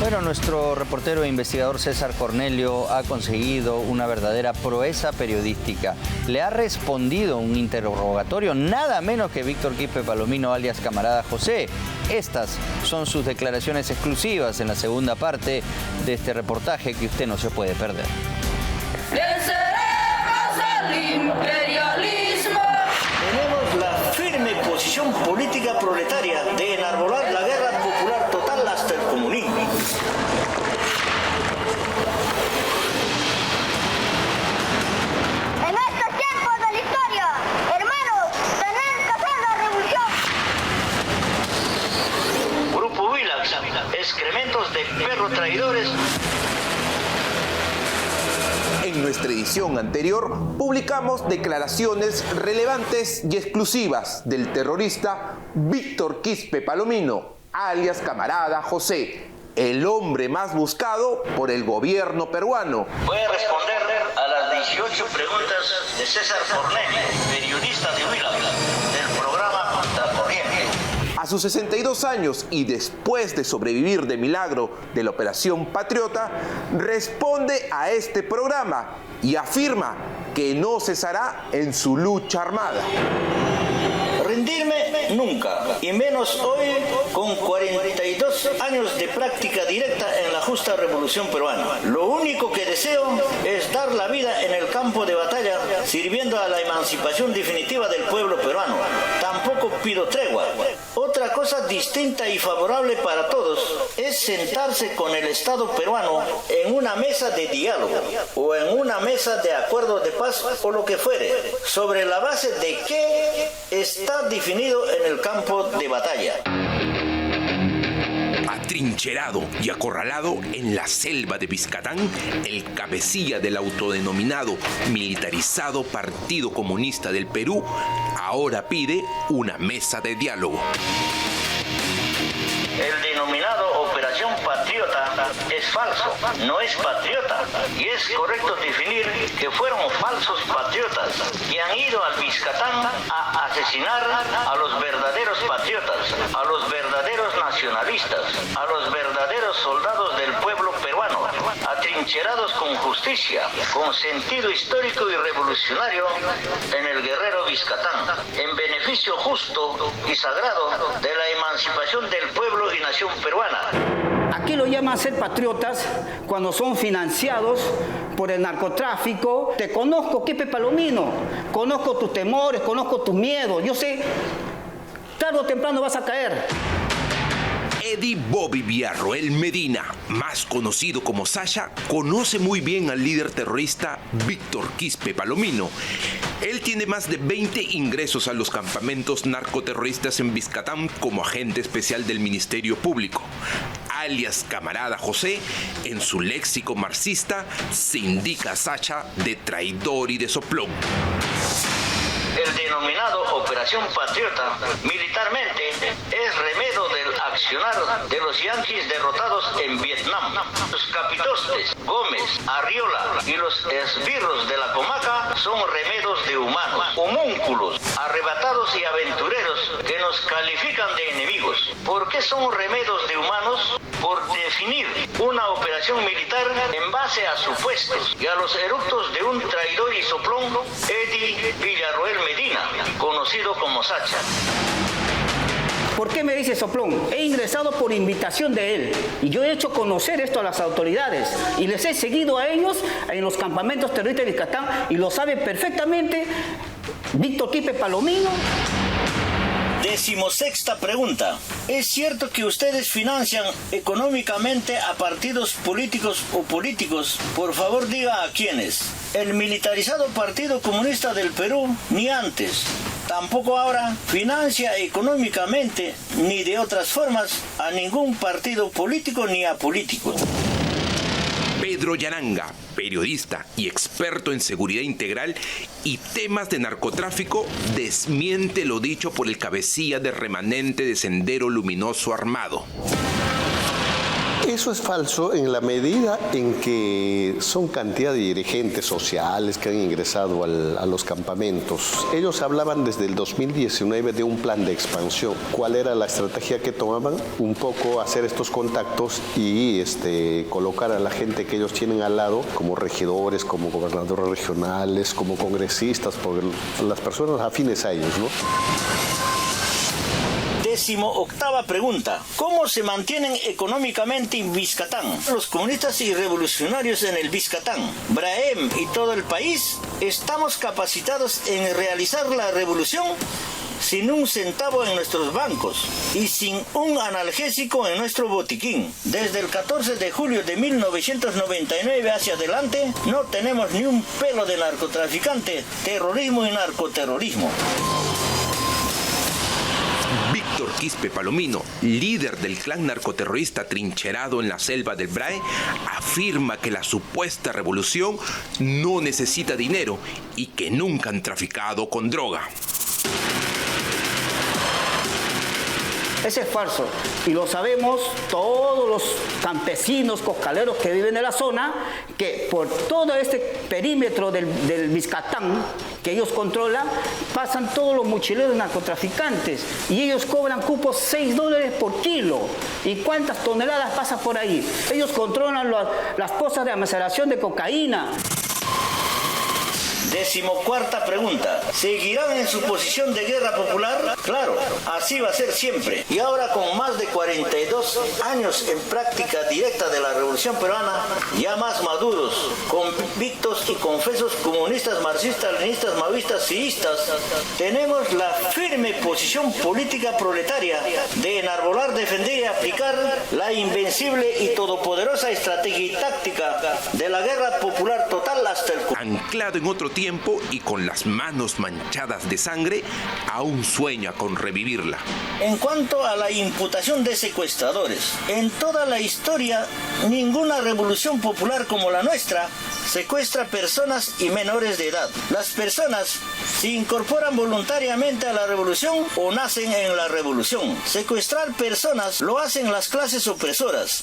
Bueno, nuestro reportero e investigador César Cornelio ha conseguido una verdadera proeza periodística. Le ha respondido un interrogatorio nada menos que Víctor Quispe Palomino, alias Camarada José. Estas son sus declaraciones exclusivas en la segunda parte de este reportaje que usted no se puede perder. Venceremos el imperialismo. Tenemos la firme posición política proletaria de enarbolar la guerra popular total hasta el comunismo. En estos tiempos de la historia, hermanos, tenemos que hacer la revolución. Grupo Willax, excrementos de perros traidores. En nuestra edición anterior publicamos declaraciones relevantes y exclusivas del terrorista Víctor Quispe Palomino, alias Camarada José, el hombre más buscado por el gobierno peruano. Voy a responder a las 18 preguntas de César Cornelio, periodista de Willax, del programa Contracorriente. A sus 62 años y después de sobrevivir de milagro de la Operación Patriota, responde a este programa y afirma que no cesará en su lucha armada. Rendirme nunca, y menos hoy con 42 años de práctica directa en la justa revolución peruana. Lo único que deseo es dar la vida en el campo de batalla, sirviendo a la emancipación definitiva del pueblo peruano. Tampoco pido tregua. Otra cosa distinta y favorable para todos es sentarse con el Estado peruano en una mesa de diálogo o en una mesa de acuerdo de paz o lo que fuere, sobre la base de qué está definido en el campo de batalla. Atrincherado y acorralado en la selva de Biscatán, el cabecilla del autodenominado militarizado Partido Comunista del Perú ahora pide una mesa de diálogo. El denominado Operación Patriota es falso, no es patriota, y es correcto definir que fueron falsos patriotas que han ido al Biscatán a asesinar a los verdaderos patriotas, a los verdaderos nacionalistas, a los verdaderos soldados del pueblo peruano, atrincherados con justicia, con sentido histórico y revolucionario en el guerrero Biscatán, en beneficio justo y sagrado de la emancipación del pueblo y nación peruana. Aquí lo llaman ser patriotas cuando son financiados por el narcotráfico. Te conozco, Quispe Palomino, conozco tus temores, conozco tus miedos. Yo sé, tarde o temprano vas a caer. Eddie Bobby Villarroel Medina, más conocido como Sasha, conoce muy bien al líder terrorista Víctor Quispe Palomino. Él tiene más de 20 ingresos a los campamentos narcoterroristas en Biscatán como agente especial del Ministerio Público. Alias Camarada José, en su léxico marxista, se indica a Sasha de traidor y de soplón. El denominado Operación Patriota, militarmente, es remedio del accionar de los yanquis derrotados en Vietnam. Los capitostes, Gómez, Arriola y los esbirros de la comarca son remedios de humanos, homúnculos, arrebatados y aventureros que nos califican de enemigos. ¿Por qué son remedios de humanos? Por definir una operación militar en base a supuestos y a los eructos de un traidor y soplón, Eddie Villarroel Medina, conocido como Sacha. ¿Por qué me dice soplón? He ingresado por invitación de él y yo he hecho conocer esto a las autoridades y les he seguido a ellos en los campamentos terroristas de Biscatán y lo sabe perfectamente Víctor Quispe Palomino. 16ª pregunta. ¿Es cierto que ustedes financian económicamente a partidos políticos o políticos? Por favor, diga a quiénes. El militarizado Partido Comunista del Perú, ni antes, tampoco ahora, financia económicamente ni de otras formas a ningún partido político ni a políticos. Pedro Yaranga, periodista y experto en seguridad integral y temas de narcotráfico, desmiente lo dicho por el cabecilla de remanente de Sendero Luminoso Armado. Eso es falso en la medida en que son cantidad de dirigentes sociales que han ingresado a los campamentos. Ellos hablaban desde el 2019 de un plan de expansión. ¿Cuál era la estrategia que tomaban? Un poco hacer estos contactos y colocar a la gente que ellos tienen al lado como regidores, como gobernadores regionales, como congresistas, porque las personas afines a ellos, ¿no? 18ª pregunta. ¿Cómo se mantienen económicamente en Biscatán los comunistas y revolucionarios en el Biscatán? Brahem y todo el país, ¿estamos capacitados en realizar la revolución? Sin un centavo en nuestros bancos y sin un analgésico en nuestro botiquín. Desde el 14 de julio de 1999 hacia adelante, no tenemos ni un pelo de narcotraficante, terrorismo y narcoterrorismo. Víctor Quispe Palomino, líder del clan narcoterrorista trincherado en la selva del Brae, afirma que la supuesta revolución no necesita dinero y que nunca han traficado con droga. Ese es falso y lo sabemos todos los campesinos coscaleros que viven en la zona, que por todo este perímetro del Biscatán que ellos controlan, pasan todos los mochileros narcotraficantes y ellos cobran cupos $6 por kilo. ¿Y cuántas toneladas pasan por ahí? Ellos controlan las pozas de almacenación de cocaína. 14ª pregunta. ¿Seguirán en su posición de guerra popular? Claro, así va a ser siempre. Y ahora, con más de 42 años en práctica directa de la Revolución Peruana, ya más maduros, convictos y confesos comunistas, marxistas, leninistas, maoístas, siistas, tenemos la firme posición política proletaria de enarbolar, defender y aplicar la invencible y todopoderosa estrategia y táctica de la guerra popular total hasta el... Anclado en otro tiempo y con las manos manchadas de sangre, aún sueña con revivirla. En cuanto a la imputación de secuestradores, en toda la historia, ninguna revolución popular como la nuestra secuestra personas y menores de edad. Las personas se incorporan voluntariamente a la revolución o nacen en la revolución. Secuestrar personas lo hacen las clases opresoras.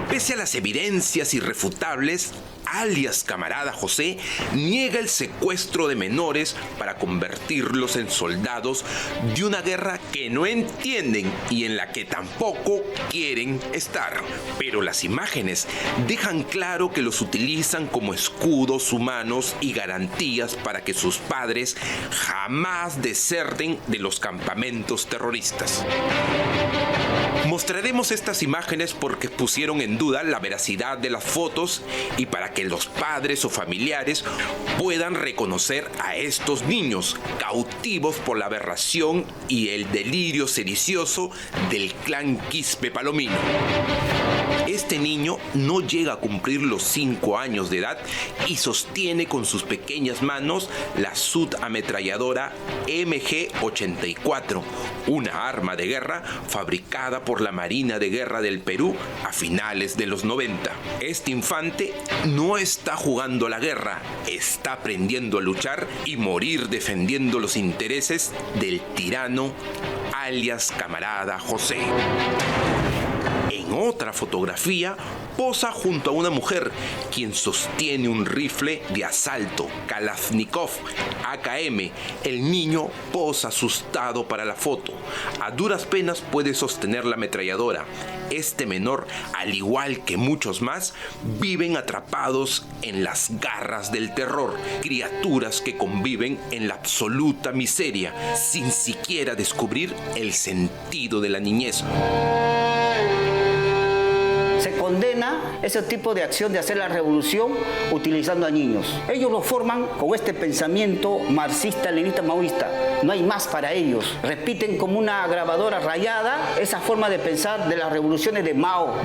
Pese a las evidencias irrefutables, alias Camarada José niega el secuestro de menores para convertirlos en soldados de una guerra que no entienden y en la que tampoco quieren estar. Pero las imágenes dejan claro que los utilizan como escudos humanos y garantías para que sus padres jamás deserten de los campamentos terroristas. Mostraremos estas imágenes porque pusieron en duda la veracidad de las fotos y para que los padres o familiares puedan reconocer a estos niños cautivos por la aberración y el delirio sedicioso del clan Quispe Palomino. Este niño no llega a cumplir los 5 años de edad y sostiene con sus pequeñas manos la subametralladora MG-84, una arma de guerra fabricada por la Marina de Guerra del Perú a finales de los 90. Este infante no está jugando a la guerra, está aprendiendo a luchar y morir defendiendo los intereses del tirano alias Camarada José. En otra fotografía, posa junto a una mujer, quien sostiene un rifle de asalto, Kalashnikov, AKM. El niño posa asustado para la foto. A duras penas puede sostener la ametralladora. Este menor, al igual que muchos más, viven atrapados en las garras del terror. Criaturas que conviven en la absoluta miseria, sin siquiera descubrir el sentido de la niñez. Se condena ese tipo de acción de hacer la revolución utilizando a niños. Ellos lo forman con este pensamiento marxista, leninista, maoísta. No hay más para ellos. Repiten como una grabadora rayada esa forma de pensar de las revoluciones de Mao.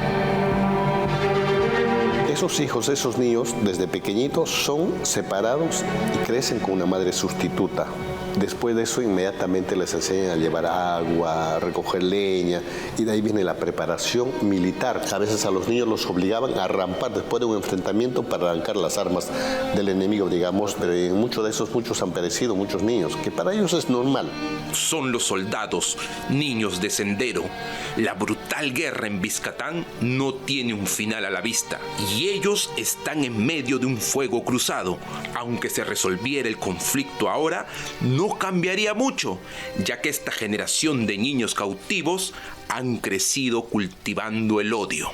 Esos hijos, esos niños, desde pequeñitos son separados y crecen con una madre sustituta. Después de eso, inmediatamente les enseñan a llevar agua, a recoger leña, y de ahí viene la preparación militar. A veces a los niños los obligaban a rampar después de un enfrentamiento para arrancar las armas del enemigo, digamos, pero en muchos de esos, muchos han perecido, muchos niños, que para ellos es normal. Son los soldados, niños de Sendero. La brutal guerra en Vizcatán no tiene un final a la vista y ellos están en medio de un fuego cruzado. Aunque se resolviera el conflicto ahora, no cambiaría mucho, ya que esta generación de niños cautivos han crecido cultivando el odio.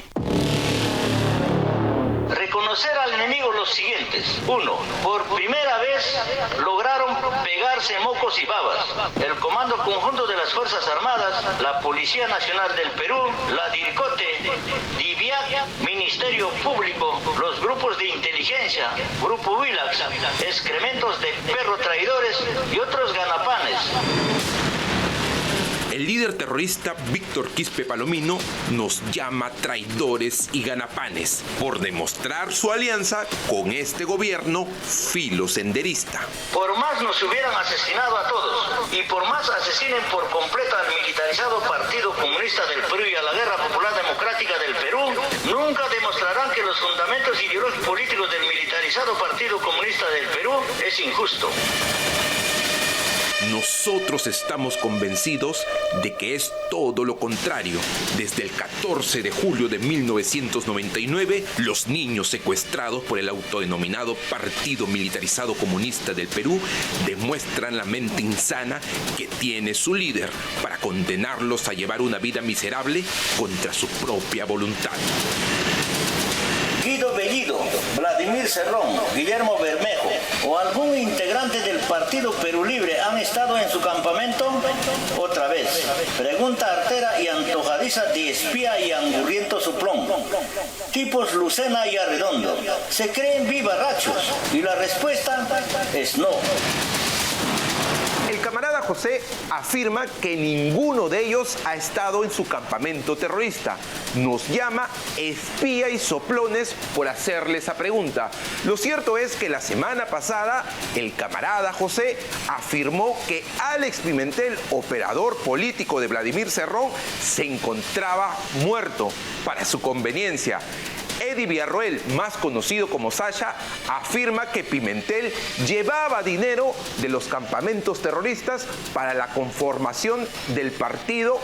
Reconocer al enemigo los siguientes. 1. Por primera vez lograron pegarse mocos y babas. El Comando Conjunto de las Fuerzas Armadas, la Policía Nacional del Perú, la DIRCOTE, DIVIAC, Ministerio Público, los grupos de inteligencia, Grupo Willax, excrementos de perro traidores y otros ganapanes. El líder terrorista Víctor Quispe Palomino nos llama traidores y ganapanes por demostrar su alianza con este gobierno filosenderista. Por más nos hubieran asesinado a todos y por más asesinen por completo al militarizado Partido Comunista del Perú y a la Guerra Popular Democrática del Perú, nunca demostrarán que los fundamentos ideológicos políticos del militarizado Partido Comunista del Perú es injusto. Nosotros estamos convencidos de que es todo lo contrario. Desde el 14 de julio de 1999, los niños secuestrados por el autodenominado Partido Militarizado Comunista del Perú demuestran la mente insana que tiene su líder para condenarlos a llevar una vida miserable contra su propia voluntad. Guido Bellido, Vladimir Cerrón, Guillermo Bermejo o algún integrante del Partido Perú Libre han estado en su campamento. Otra vez, pregunta artera y antojadiza de espía y angurriento soplón. Tipos Lucena y Arredondo, ¿se creen vivarrachos? Y la respuesta es no. El camarada José afirma que ninguno de ellos ha estado en su campamento terrorista. Nos llama espía y soplones por hacerle esa pregunta. Lo cierto es que la semana pasada el camarada José afirmó que Alex Pimentel, operador político de Vladimir Cerrón, se encontraba muerto para su conveniencia. Eddie Villarroel, más conocido como Sasha, afirma que Pimentel llevaba dinero de los campamentos terroristas para la conformación del partido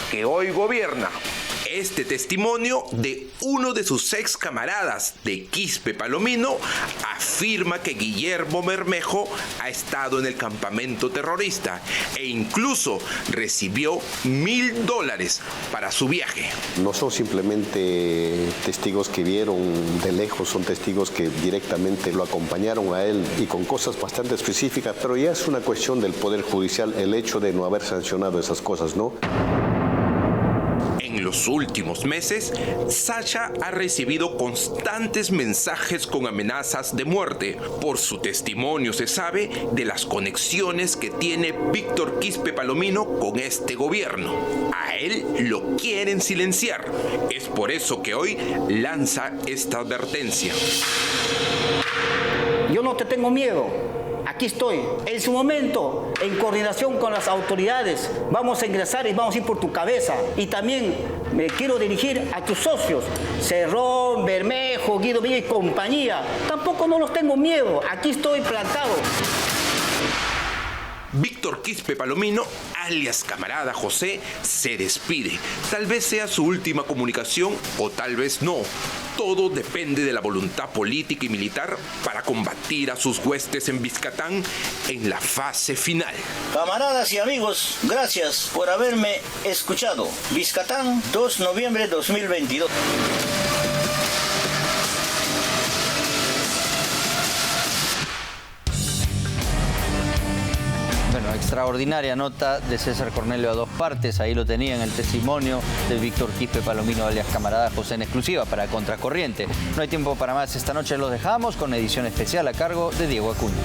que hoy gobierna. Este testimonio de uno de sus ex camaradas de Quispe Palomino afirma que Guillermo Bermejo ha estado en el campamento terrorista e incluso recibió $1,000 para su viaje. No son simplemente testigos que vieron de lejos, son testigos que directamente lo acompañaron a él y con cosas bastante específicas, pero ya es una cuestión del Poder Judicial el hecho de no haber sancionado esas cosas, ¿no? En los últimos meses, Sasha ha recibido constantes mensajes con amenazas de muerte. Por su testimonio se sabe de las conexiones que tiene Víctor Quispe Palomino con este gobierno. A él lo quieren silenciar. Es por eso que hoy lanza esta advertencia. Yo no te tengo miedo. Aquí estoy. En su momento, en coordinación con las autoridades, vamos a ingresar y vamos a ir por tu cabeza. Y también me quiero dirigir a tus socios, Cerrón, Bermejo, Guido Villa y compañía. Tampoco no los tengo miedo. Aquí estoy plantado. Víctor Quispe Palomino, alias camarada José, se despide. Tal vez sea su última comunicación o tal vez no. Todo depende de la voluntad política y militar para combatir a sus huestes en Vizcatán en la fase final. Camaradas y amigos, gracias por haberme escuchado. Vizcatán, 2 de noviembre de 2022. Bueno, extraordinaria nota de César Cornelio a dos partes. Ahí lo tenía en el testimonio de Víctor Quispe Palomino, alias camarada José, en exclusiva para Contracorriente. No hay tiempo para más. Esta noche los dejamos con edición especial a cargo de Diego Acuña.